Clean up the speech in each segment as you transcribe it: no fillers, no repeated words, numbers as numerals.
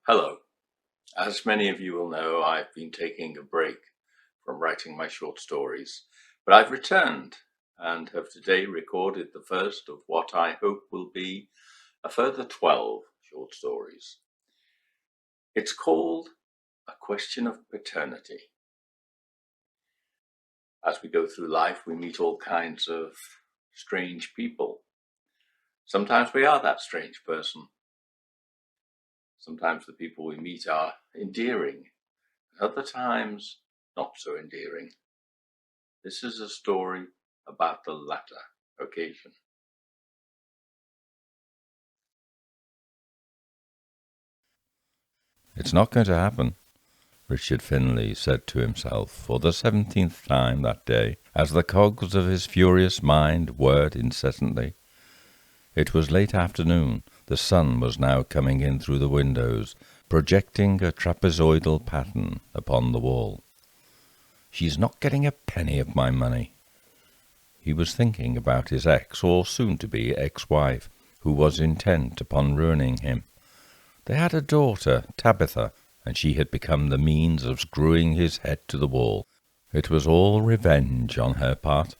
Hello. As many of you will know, I've been taking a break from writing my short stories, but I've returned and have today recorded the first of what I hope will be a further 12 short stories. It's called A Question of Paternity. As we go through life, we meet all kinds of strange people. Sometimes we are that strange person. Sometimes the people we meet are endearing. Other times, not so endearing. This is a story about the latter occasion. "It's not going to happen," Richard Finlay said to himself for the 17th time that day, as the cogs of his furious mind whirred incessantly. It was late afternoon. The sun was now coming in through the windows, projecting a trapezoidal pattern upon the wall. "She's not getting a penny of my money." He was thinking about his ex, or soon-to-be ex-wife, who was intent upon ruining him. They had a daughter, Tabitha, and she had become the means of screwing his head to the wall. It was all revenge on her part.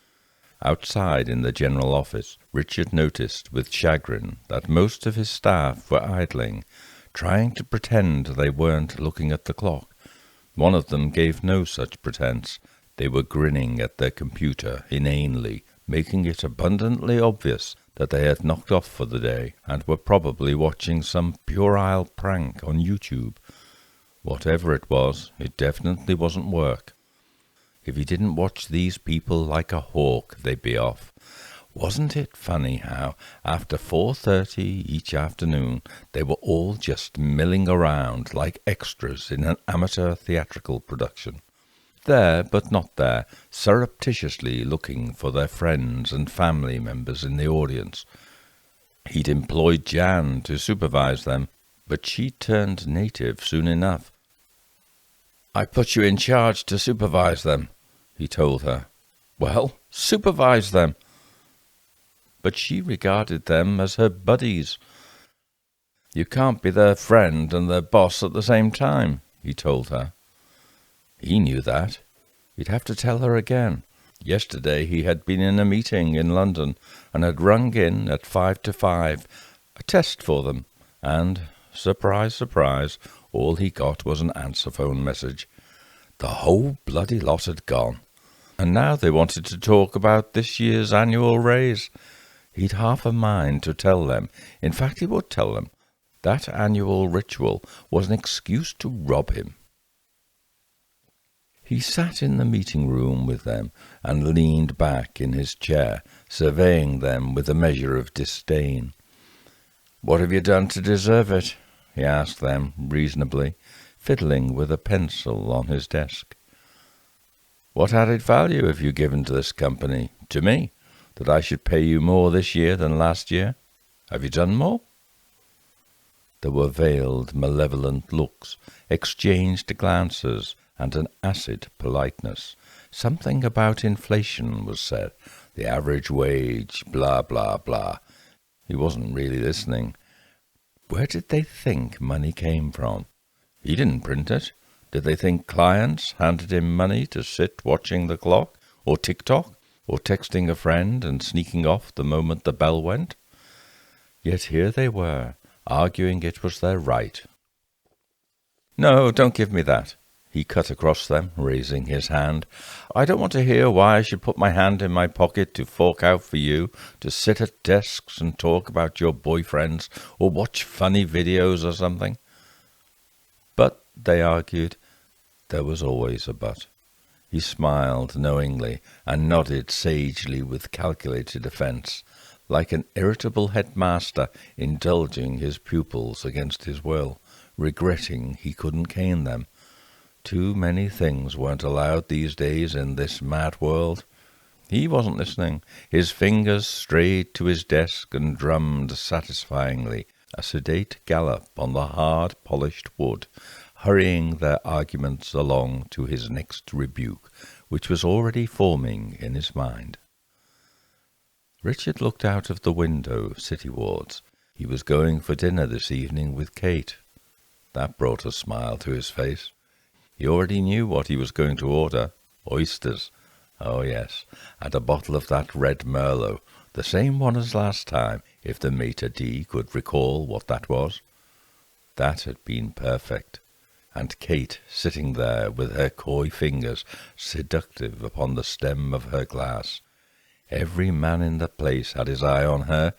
Outside in the general office, Richard noticed with chagrin that most of his staff were idling, trying to pretend they weren't looking at the clock. One of them gave no such pretense. They were grinning at their computer inanely, making it abundantly obvious that they had knocked off for the day and were probably watching some puerile prank on YouTube. Whatever it was, it definitely wasn't work. If he didn't watch these people like a hawk, they'd be off. Wasn't it funny how, after 4:30 each afternoon, they were all just milling around like extras in an amateur theatrical production? There, but not there, surreptitiously looking for their friends and family members in the audience. He'd employed Jan to supervise them, but she turned native soon enough. "I put you in charge to supervise them," he told her. "Well, supervise them." But she regarded them as her buddies. "You can't be their friend and their boss at the same time," he told her. He knew that. He'd have to tell her again. Yesterday he had been in a meeting in London and had rung in at 5 to 5, a test for them, and, surprise, surprise, all he got was an answer phone message. The whole bloody lot had gone. And now they wanted to talk about this year's annual raise. He'd half a mind to tell them, in fact he would tell them, that annual ritual was an excuse to rob him. He sat in the meeting room with them and leaned back in his chair, surveying them with a measure of disdain. "What have you done to deserve it?" he asked them reasonably, fiddling with a pencil on his desk. "What added value have you given to this company, to me, that I should pay you more this year than last year? Have you done more?" There were veiled, malevolent looks, exchanged glances, and an acid politeness. Something about inflation was said, the average wage, blah, blah, blah. He wasn't really listening. Where did they think money came from? He didn't print it. Did they think clients handed him money to sit watching the clock, or TikTok, or texting a friend and sneaking off the moment the bell went? Yet here they were, arguing it was their right. "No, don't give me that," he cut across them, raising his hand. "I don't want to hear why I should put my hand in my pocket to fork out for you, to sit at desks and talk about your boyfriends, or watch funny videos or something." But, they argued, there was always a but. He smiled knowingly and nodded sagely with calculated offence, like an irritable headmaster indulging his pupils against his will, regretting he couldn't cane them. Too many things weren't allowed these days in this mad world. He wasn't listening. His fingers strayed to his desk and drummed satisfyingly, a sedate gallop on the hard, polished wood, hurrying their arguments along to his next rebuke, which was already forming in his mind. Richard looked out of the window citywards. He was going for dinner this evening with Kate. That brought a smile to his face. He already knew what he was going to order. Oysters. Oh, yes, and a bottle of that red Merlot, the same one as last time, if the maitre d' could recall what that was. That had been perfect. And Kate sitting there with her coy fingers seductive upon the stem of her glass. Every man in the place had his eye on her.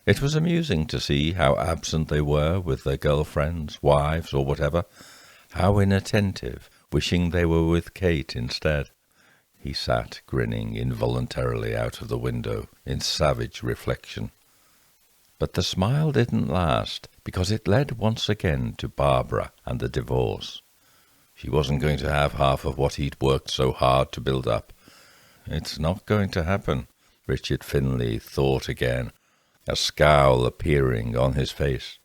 It was amusing to see how absent they were with their girlfriends, wives, or whatever, how inattentive, wishing they were with Kate instead. He sat grinning involuntarily out of the window in savage reflection. But the smile didn't last, because it led once again to Barbara and the divorce. She wasn't going to have half of what he'd worked so hard to build up. It's not going to happen, Richard Finlay thought again, a scowl appearing on his face.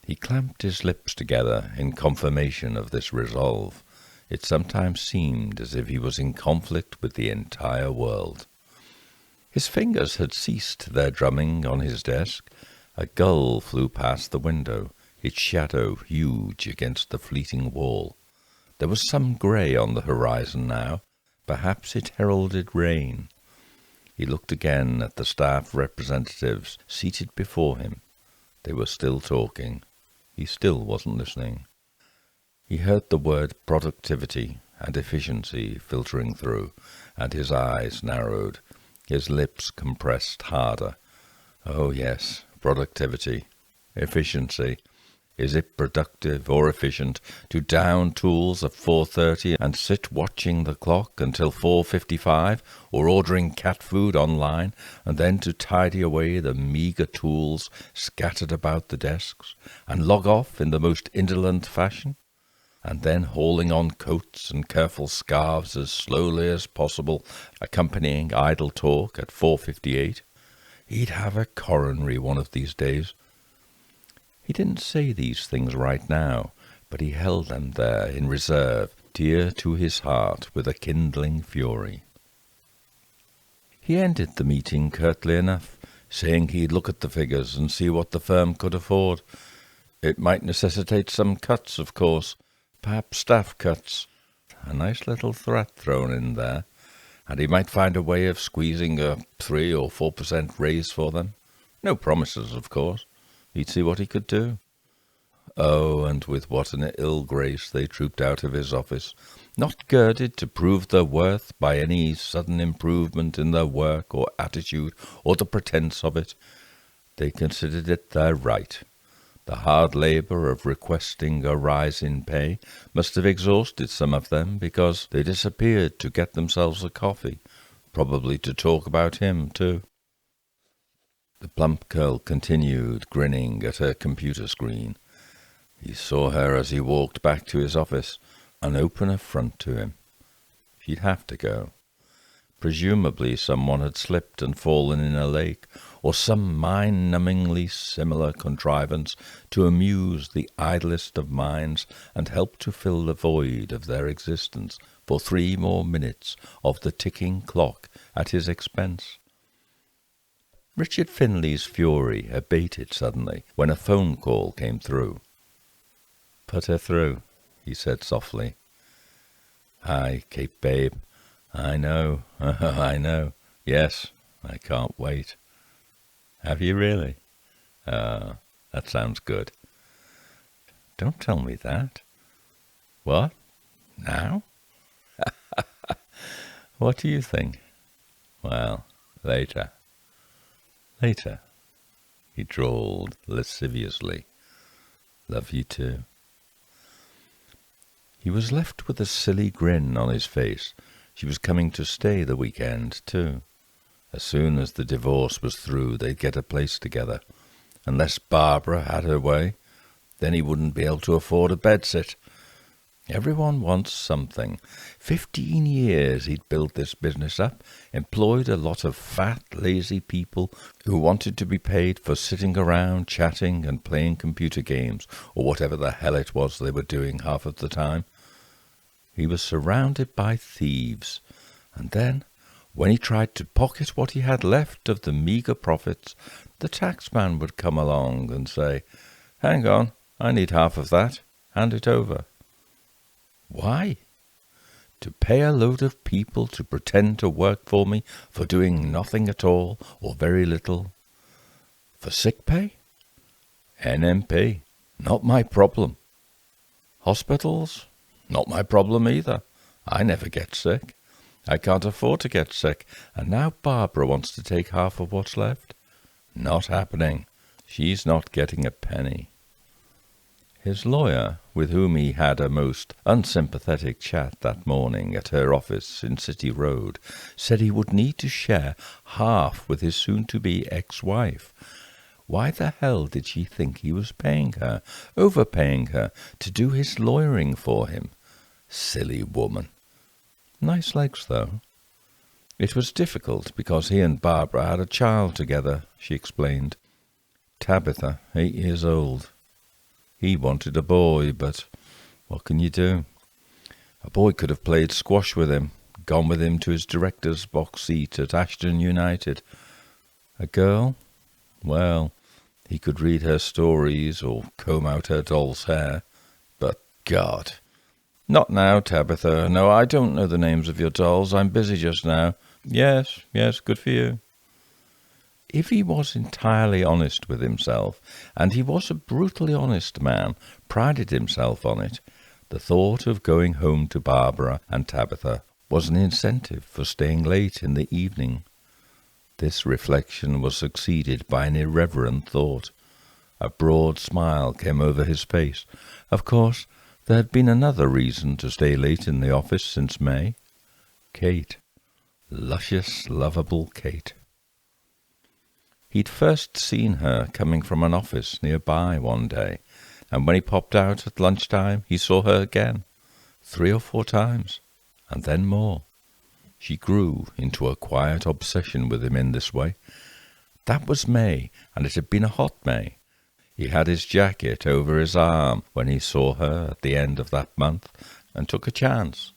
He clamped his lips together in confirmation of this resolve. It sometimes seemed as if he was in conflict with the entire world. His fingers had ceased their drumming on his desk. A gull flew past the window, its shadow huge against the fleeting wall. There was some grey on the horizon now. Perhaps it heralded rain. He looked again at the staff representatives seated before him. They were still talking. He still wasn't listening. He heard the word productivity and efficiency filtering through, and his eyes narrowed, his lips compressed harder. Oh yes, productivity, efficiency. Is it productive or efficient to down tools at 4:30 and sit watching the clock until 4:55, or ordering cat food online, and then to tidy away the meagre tools scattered about the desks, and log off in the most indolent fashion, and then hauling on coats and careful scarves as slowly as possible, accompanying idle talk at 4:58? He'd have a coronary one of these days. He didn't say these things right now, but he held them there in reserve, dear to his heart with a kindling fury. He ended the meeting curtly enough, saying he'd look at the figures and see what the firm could afford. It might necessitate some cuts, of course, perhaps staff cuts. A nice little threat thrown in there, and he might find a way of squeezing a 3 or 4% raise for them. No promises, of course. He'd see what he could do. Oh, and with what an ill grace they trooped out of his office, not girded to prove their worth by any sudden improvement in their work or attitude or the pretence of it. They considered it their right. The hard labour of requesting a rise in pay must have exhausted some of them, because they disappeared to get themselves a coffee, probably to talk about him too. The plump girl continued grinning at her computer screen. He saw her as he walked back to his office, an open affront to him. She'd have to go. Presumably someone had slipped and fallen in a lake, or some mind-numbingly similar contrivance to amuse the idlest of minds and help to fill the void of their existence for 3 more minutes of the ticking clock at his expense. Richard Finlay's fury abated suddenly when a phone call came through. "Put her through," he said softly. "Hi, Kate, babe. I know, I know. Yes, I can't wait." "Have you really? That sounds good." "Don't tell me that." "What? Now?" "What do you think?" "Well, later." "Later," he drawled lasciviously. "Love you too." He was left with a silly grin on his face. She was coming to stay the weekend too. As soon as the divorce was through, they'd get a place together. Unless Barbara had her way, then he wouldn't be able to afford a bedsit. Everyone wants something. 15 years he'd built this business up, employed a lot of fat, lazy people who wanted to be paid for sitting around, chatting and playing computer games, or whatever the hell it was they were doing half of the time. He was surrounded by thieves, and then, when he tried to pocket what he had left of the meagre profits, the taxman would come along and say, "Hang on, I need half of that. hand it over. Why? To pay a load of people to pretend to work for me for doing nothing at all or very little. For sick pay? NMP. Not my problem. Hospitals? Not my problem either. I never get sick. I can't afford to get sick, and now Barbara wants to take half of what's left? Not happening. She's not getting a penny. His lawyer, with whom he had a most unsympathetic chat that morning at her office in City Road, said he would need to share half with his soon-to-be ex-wife. Why the hell did she think he was paying her, overpaying her, to do his lawyering for him? Silly woman. Nice legs, though. It was difficult because he and Barbara had a child together, she explained. Tabitha, 8 years old. He wanted a boy, but what can you do? A boy could have played squash with him, gone with him to his director's box seat at Ashton United. A girl? Well, he could read her stories or comb out her doll's hair. But God! Not now, Tabitha. No, I don't know the names of your dolls. I'm busy just now. Yes, good for you. If he was entirely honest with himself, and he was a brutally honest man, prided himself on it, the thought of going home to Barbara and Tabitha was an incentive for staying late in the evening. This reflection was succeeded by an irreverent thought. A broad smile came over his face. Of course, there had been another reason to stay late in the office since May. Kate. Luscious, lovable Kate. He'd first seen her coming from an office nearby one day, and when he popped out at lunchtime, he saw her again, 3 or 4 times, and then more. She grew into a quiet obsession with him in this way. That was May, and it had been a hot May. He had his jacket over his arm when he saw her at the end of that month, and took a chance.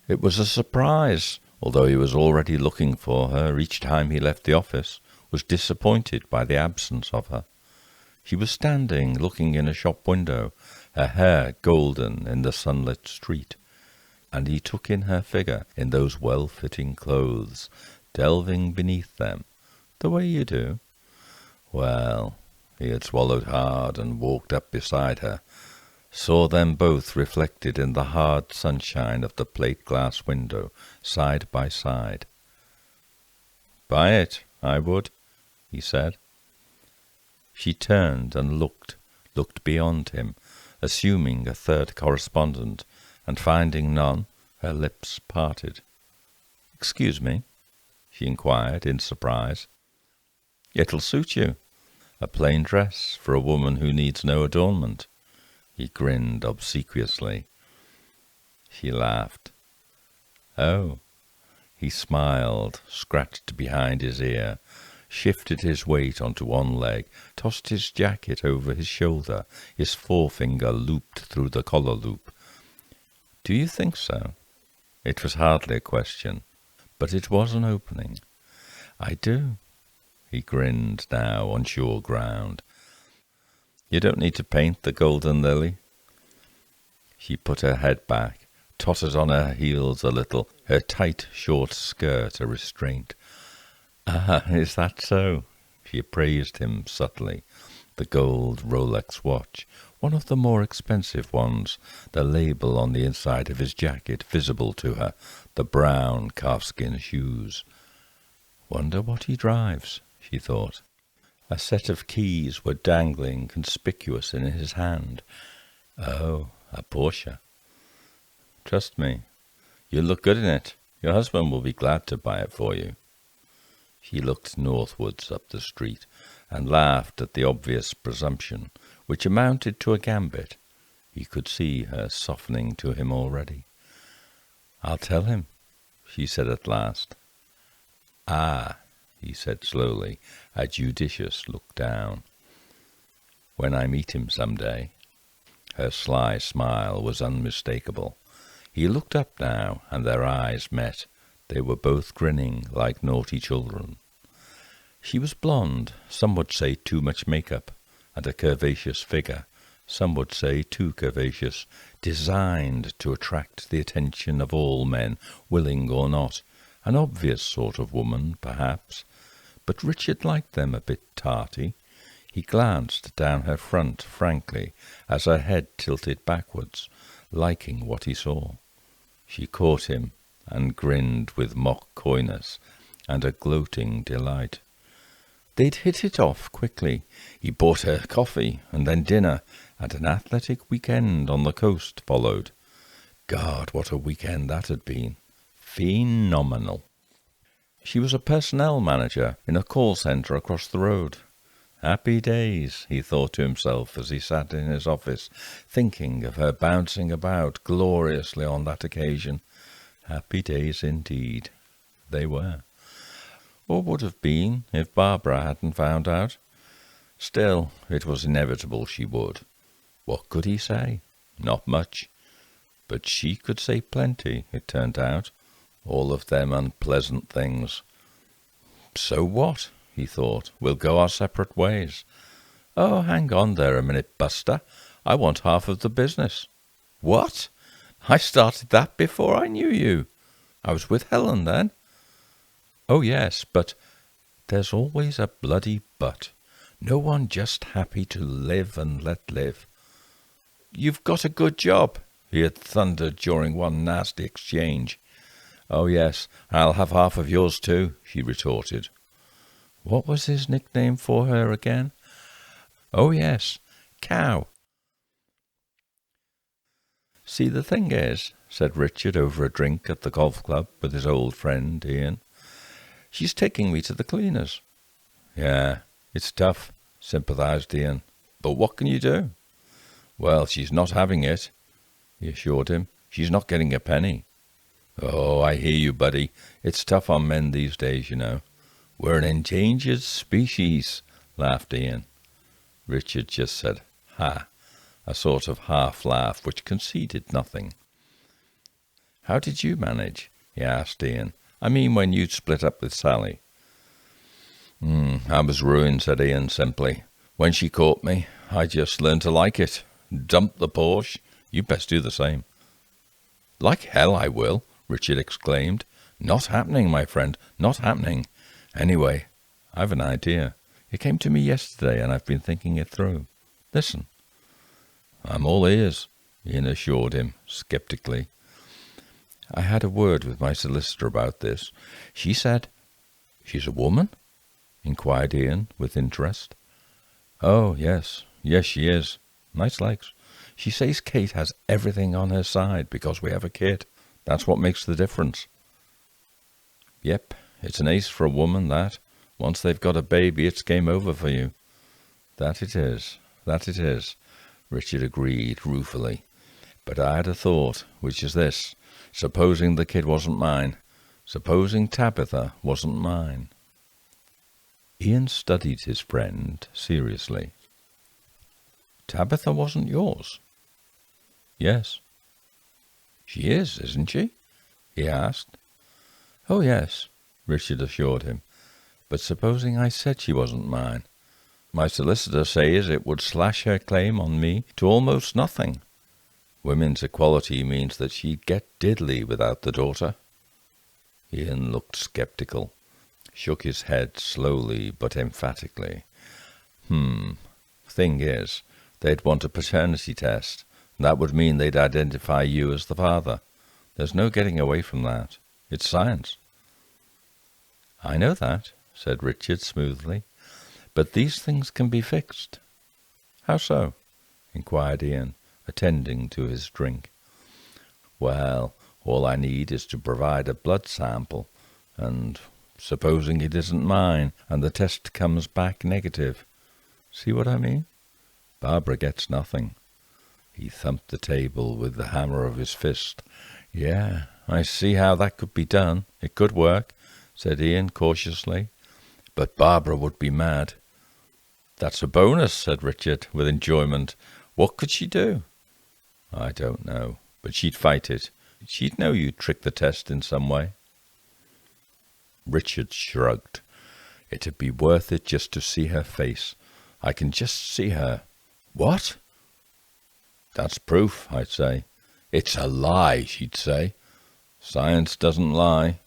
It was a surprise, although he was already looking for her each time he left the office, was disappointed by the absence of her. She was standing looking in a shop window, her hair golden in the sunlit street, and he took in her figure in those well-fitting clothes, delving beneath them, the way you do. Well, he had swallowed hard and walked up beside her, saw them both reflected in the hard sunshine of the plate-glass window, side by side. "Buy it, I would," he said. She turned and looked beyond him, assuming a third correspondent, and finding none, her lips parted. "Excuse me?" she inquired in surprise. "It'll suit you. A plain dress for a woman who needs no adornment." He grinned obsequiously. She laughed. "Oh." He smiled, scratched behind his ear, shifted his weight onto one leg, tossed his jacket over his shoulder, his forefinger looped through the collar loop. "Do you think so?" It was hardly a question, but it was an opening. "I do." He grinned now on sure ground. "You don't need to paint the golden lily." She put her head back, tottered on her heels a little, her tight short skirt a restraint. "Ah, is that so?" She appraised him subtly. The gold Rolex watch, one of the more expensive ones, the label on the inside of his jacket visible to her, the brown calfskin shoes. Wonder what he drives, she thought. A set of keys were dangling conspicuous in his hand. Oh, a Porsche. "Trust me, you look good in it. Your husband will be glad to buy it for you." She looked northwards up the street and laughed at the obvious presumption, which amounted to a gambit. He could see her softening to him already. "I'll tell him," she said at last. "Ah," he said slowly, a judicious look down. "When I meet him some day." Her sly smile was unmistakable. He looked up now, and their eyes met. They were both grinning like naughty children. She was blonde, some would say too much makeup, and a curvaceous figure, Some would say too curvaceous, designed to attract the attention of all men, willing or not. An obvious sort of woman, perhaps. But Richard liked them a bit tarty. He glanced down her front frankly as her head tilted backwards, liking what he saw. She caught him and grinned with mock coyness and a gloating delight. They'd hit it off quickly. He bought her coffee and then dinner, and an athletic weekend on the coast followed. God, what a weekend that had been. Phenomenal. She was a personnel manager in a call centre across the road. Happy days, he thought to himself as he sat in his office, thinking of her bouncing about gloriously on that occasion. Happy days indeed. They were. Or would have been if Barbara hadn't found out. Still, it was inevitable she would. What could he say? Not much. But she could say plenty, it turned out. All of them unpleasant things. So what? He thought. We'll go our separate ways. Oh, hang on there a minute, Buster. I want half of the business. What? I started that before I knew you. I was with Helen then. Oh, yes, but there's always a bloody but. No one just happy to live and let live. You've got a good job, he had thundered during one nasty exchange. Oh, yes, I'll have half of yours too, she retorted. What was his nickname for her again? Oh, yes, Cow. See, the thing is, said Richard over a drink at the golf club with his old friend Ian, she's taking me to the cleaners. Yeah, it's tough, sympathized Ian. But what can you do? Well, she's not having it, he assured him. She's not getting a penny. Oh, I hear you, buddy. It's tough on men these days, you know. We're an endangered species, laughed Ian. Richard just said, ha, a sort of half laugh which conceded nothing. How did you manage? He asked Ian. I mean, when you'd split up with Sally. I was ruined, said Ian simply. When she caught me, I just learned to like it. Dumped the Porsche. You best do the same. Like hell I will, Richard exclaimed. Not happening, my friend, not happening. Anyway, I've an idea. It came to me yesterday and I've been thinking it through. Listen. I'm all ears, Ian assured him, sceptically. I had a word with my solicitor about this. She said, She's a woman? Inquired Ian with interest. Oh, yes, she is. Nice legs. She says Kate has everything on her side because we have a kid. That's what makes the difference. Yep, it's an ace for a woman, that. Once they've got a baby, it's game over for you. That it is, Richard agreed ruefully. But I had a thought, which is this. Supposing the kid wasn't mine. Supposing Tabitha wasn't mine. Ian studied his friend seriously. Tabitha wasn't yours? Yes. She is, isn't she? He asked. Oh, yes, Richard assured him. But supposing I said she wasn't mine? My solicitor says it would slash her claim on me to almost nothing. Women's equality means that she'd get diddly without the daughter. Ian looked sceptical, shook his head slowly but emphatically. Thing is, they'd want a paternity test. That would mean they'd identify you as the father. There's no getting away from that. It's science. I know that, said Richard smoothly. But these things can be fixed. How so? Inquired Ian, attending to his drink. Well, all I need is to provide a blood sample, and supposing it isn't mine, and the test comes back negative. See what I mean? Barbara gets nothing. He thumped the table with the hammer of his fist. Yeah, I see how that could be done. It could work, said Ian cautiously. But Barbara would be mad. That's a bonus, said Richard with enjoyment. What could she do? I don't know, but she'd fight it. She'd know you'd trick the test in some way. Richard shrugged. It'd be worth it just to see her face. I can just see her. What? That's proof, I'd say. It's a lie, she'd say. Science doesn't lie.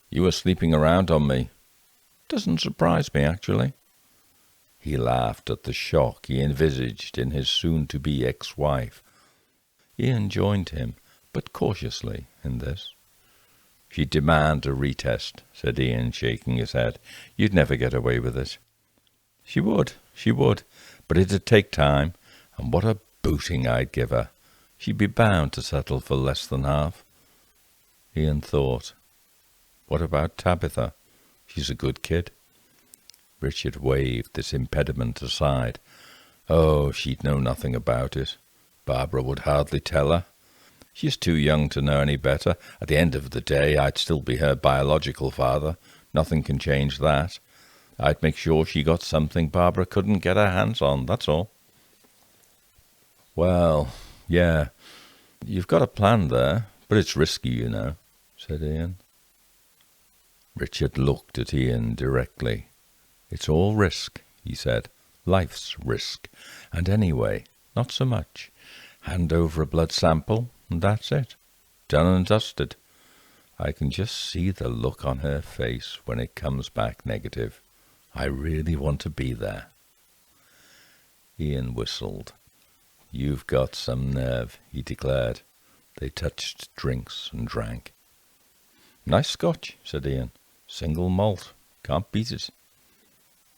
You were sleeping around on me. Doesn't surprise me, actually. He laughed at the shock he envisaged in his soon-to-be ex-wife. Ian joined him, but cautiously, in this. She'd demand a retest, said Ian, shaking his head. You'd never get away with it. She would, but it'd take time, and what a booting I'd give her. She'd be bound to settle for less than half. Ian thought, what about Tabitha? She's a good kid. Richard waved this impediment aside. Oh, she'd know nothing about it. Barbara would hardly tell her. She's too young to know any better. At the end of the day, I'd still be her biological father. Nothing can change that. I'd make sure she got something Barbara couldn't get her hands on, that's all. Well, yeah, you've got a plan there, but it's risky, you know, said Ian. Richard looked at Ian directly. It's all risk, he said. Life's risk. And anyway, not so much. Hand over a blood sample, and that's it. Done and dusted. I can just see the look on her face when it comes back negative. I really want to be there. Ian whistled. You've got some nerve, he declared. They touched drinks and drank. Nice scotch, said Ian. Single malt. Can't beat it.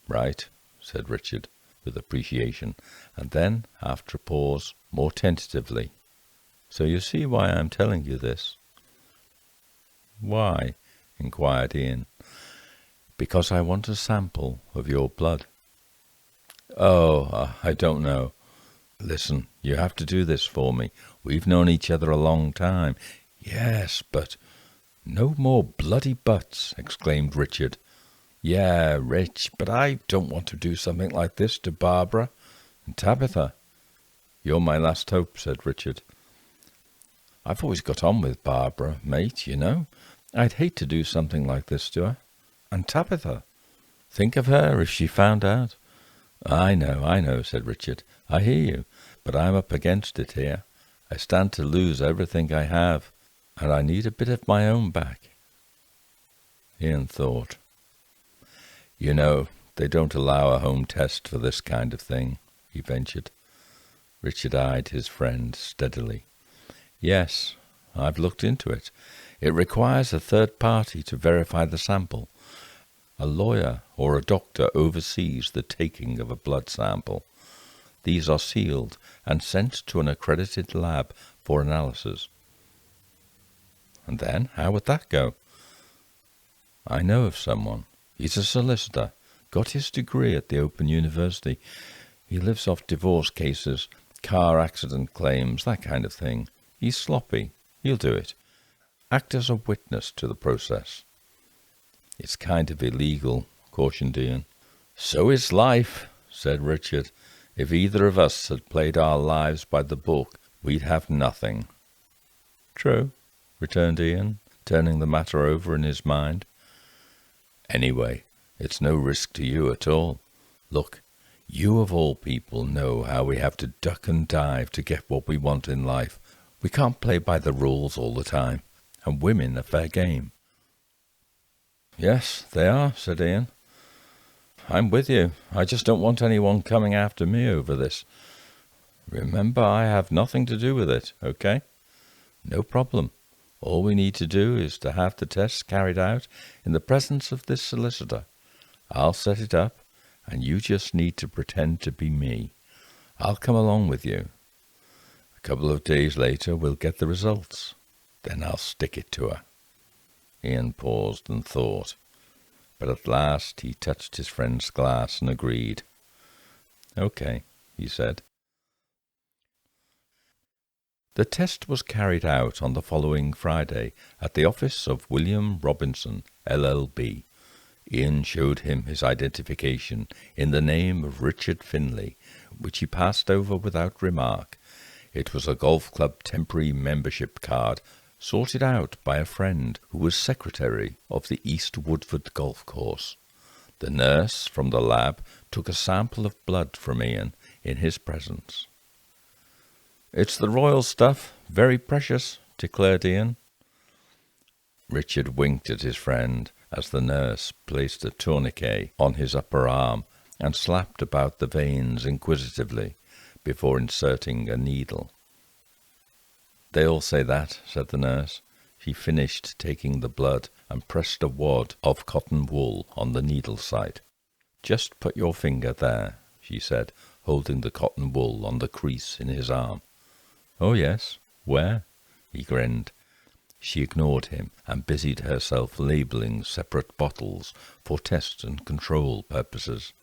Right, said Richard, with appreciation, and then, after a pause, more tentatively. So you see why I'm telling you this? Why? Inquired Ian. Because I want a sample of your blood. Oh, I don't know. Listen, you have to do this for me. We've known each other a long time. Yes, but... No more bloody buts, exclaimed Richard. Yeah, Rich, but I don't want to do something like this to Barbara and Tabitha. You're my last hope, said Richard. I've always got on with Barbara, mate, you know. I'd hate to do something like this to her. And Tabitha. Think of her if she found out. I know, said Richard. I hear you, but I'm up against it here. I stand to lose everything I have, and I need a bit of my own back. Ian thought. You know, they don't allow a home test for this kind of thing, he ventured. Richard eyed his friend steadily. Yes, I've looked into it. It requires a third party to verify the sample. A lawyer or a doctor oversees the taking of a blood sample. These are sealed and sent to an accredited lab for analysis. And then, how would that go? I know of someone. He's a solicitor, got his degree at the Open University. He lives off divorce cases, car accident claims, that kind of thing. He's sloppy. He'll do it. Act as a witness to the process. It's kind of illegal, cautioned Ian. So is life, said Richard. If either of us had played our lives by the book, we'd have nothing. True, returned Ian, turning the matter over in his mind. Anyway, it's no risk to you at all. Look, you of all people know how we have to duck and dive to get what we want in life. We can't play by the rules all the time, and women are fair game. Yes, they are, said Ian. I'm with you. I just don't want anyone coming after me over this. Remember, I have nothing to do with it, okay? No problem. All we need to do is to have the tests carried out in the presence of this solicitor. I'll set it up, and you just need to pretend to be me. I'll come along with you. A couple of days later, we'll get the results. Then I'll stick it to her. Ian paused and thought, but at last he touched his friend's glass and agreed. Okay, he said. The test was carried out on the following Friday at the office of William Robinson, LL.B. Ian showed him his identification in the name of Richard Finlay, which he passed over without remark. It was a golf club temporary membership card sorted out by a friend who was secretary of the East Woodford golf course. The nurse from the lab took a sample of blood from Ian in his presence. It's the royal stuff, very precious, declared Ian. Richard winked at his friend as the nurse placed a tourniquet on his upper arm and slapped about the veins inquisitively before inserting a needle. They all say that, said the nurse. She finished taking the blood and pressed a wad of cotton wool on the needle site. Just put your finger there, she said, holding the cotton wool on the crease in his arm. Oh, yes. Where? He grinned. She ignored him and busied herself labelling separate bottles for test and control purposes.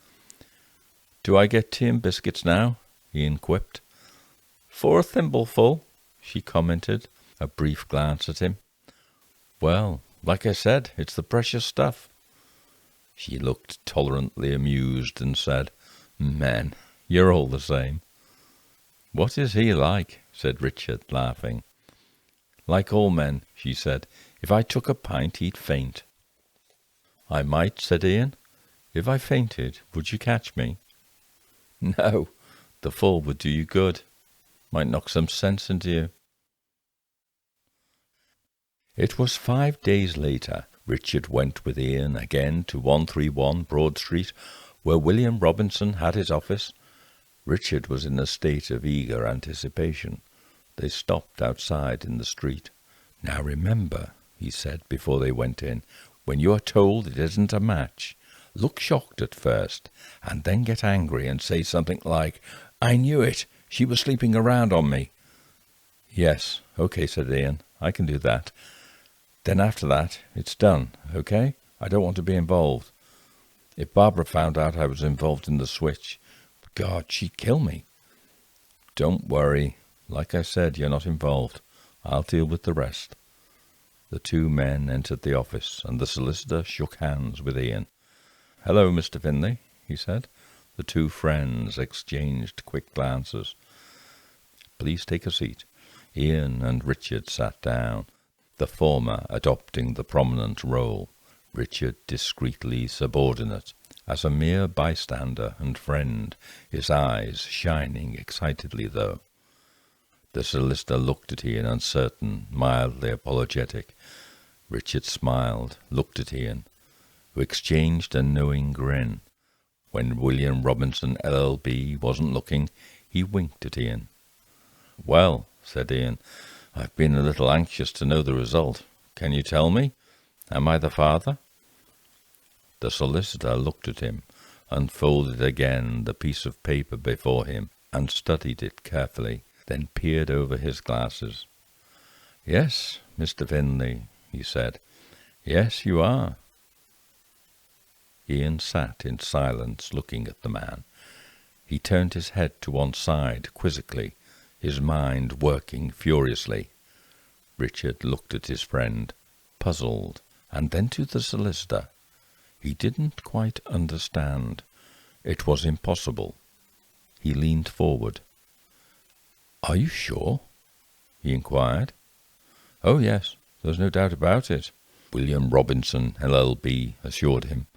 Do I get tea and biscuits now? Ian quipped. For a thimbleful, she commented, a brief glance at him. Well, like I said, it's the precious stuff. She looked tolerantly amused and said, Men, you're all the same. What is he like? Said Richard, laughing. Like all men, she said. If I took a pint, he'd faint. I might, said Ian. If I fainted, would you catch me? No, the fall would do you good. Might knock some sense into you. It was 5 days later. Richard went with Ian again to 131 Broad Street, where William Robinson had his office. Richard was in a state of eager anticipation. They stopped outside in the street. Now remember, he said before they went in, when you are told it isn't a match, look shocked at first, and then get angry and say something like, I knew it, she was sleeping around on me. Yes, okay, said Ian, I can do that. Then after that, it's done, okay? I don't want to be involved. If Barbara found out I was involved in the switch, God, she'd kill me. Don't worry. Like I said, you're not involved. I'll deal with the rest. The two men entered the office, and the solicitor shook hands with Ian. Hello, Mr. Finlay, he said. The two friends exchanged quick glances. Please take a seat. Ian and Richard sat down, the former adopting the prominent role, Richard discreetly subordinate, as a mere bystander and friend, his eyes shining excitedly, though. The solicitor looked at Ian, uncertain, mildly apologetic. Richard smiled, looked at Ian, who exchanged a knowing grin. When William Robinson, LLB, wasn't looking, he winked at Ian. Well, said Ian, I've been a little anxious to know the result. Can you tell me? Am I the father? The solicitor looked at him, unfolded again the piece of paper before him, and studied it carefully, then peered over his glasses. Yes, Mr. Finlay, he said. Yes, you are. Ian sat in silence looking at the man. He turned his head to one side quizzically, his mind working furiously. Richard looked at his friend, puzzled, and then to the solicitor. He didn't quite understand. It was impossible. He leaned forward. Are you sure? He inquired. Oh, yes, there's no doubt about it, William Robinson, LLB, assured him,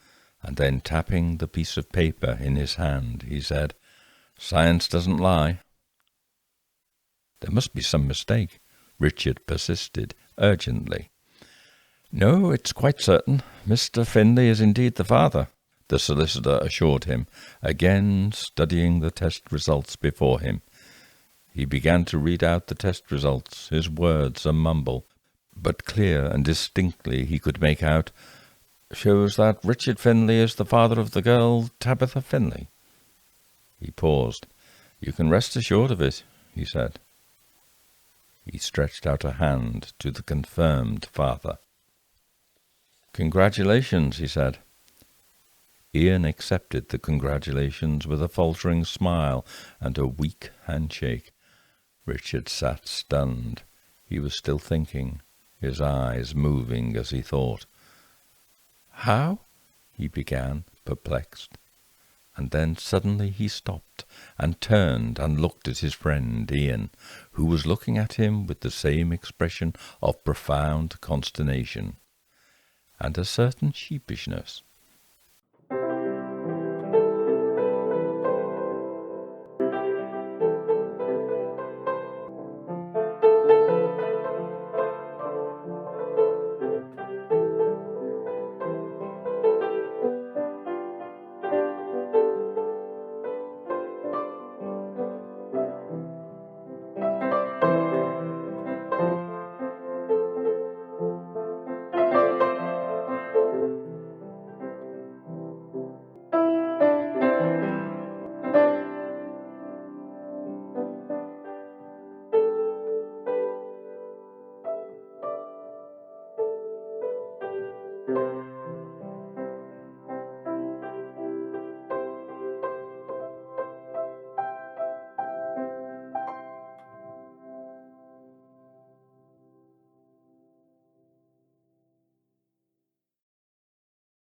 and then tapping the piece of paper in his hand, he said, Science doesn't lie. There must be some mistake, Richard persisted urgently. No, it's quite certain. Mr. Finlay is indeed the father, the solicitor assured him, again studying the test results before him. He began to read out the test results, his words a mumble, but clear and distinctly he could make out, shows that Richard Finlay is the father of the girl Tabitha Finlay. He paused. You can rest assured of it, he said. He stretched out a hand to the confirmed father. Congratulations, he said. Ian accepted the congratulations with a faltering smile and a weak handshake. Richard sat stunned. He was still thinking, his eyes moving as he thought. How? He began, perplexed. And then suddenly he stopped and turned and looked at his friend Ian, who was looking at him with the same expression of profound consternation and a certain sheepishness.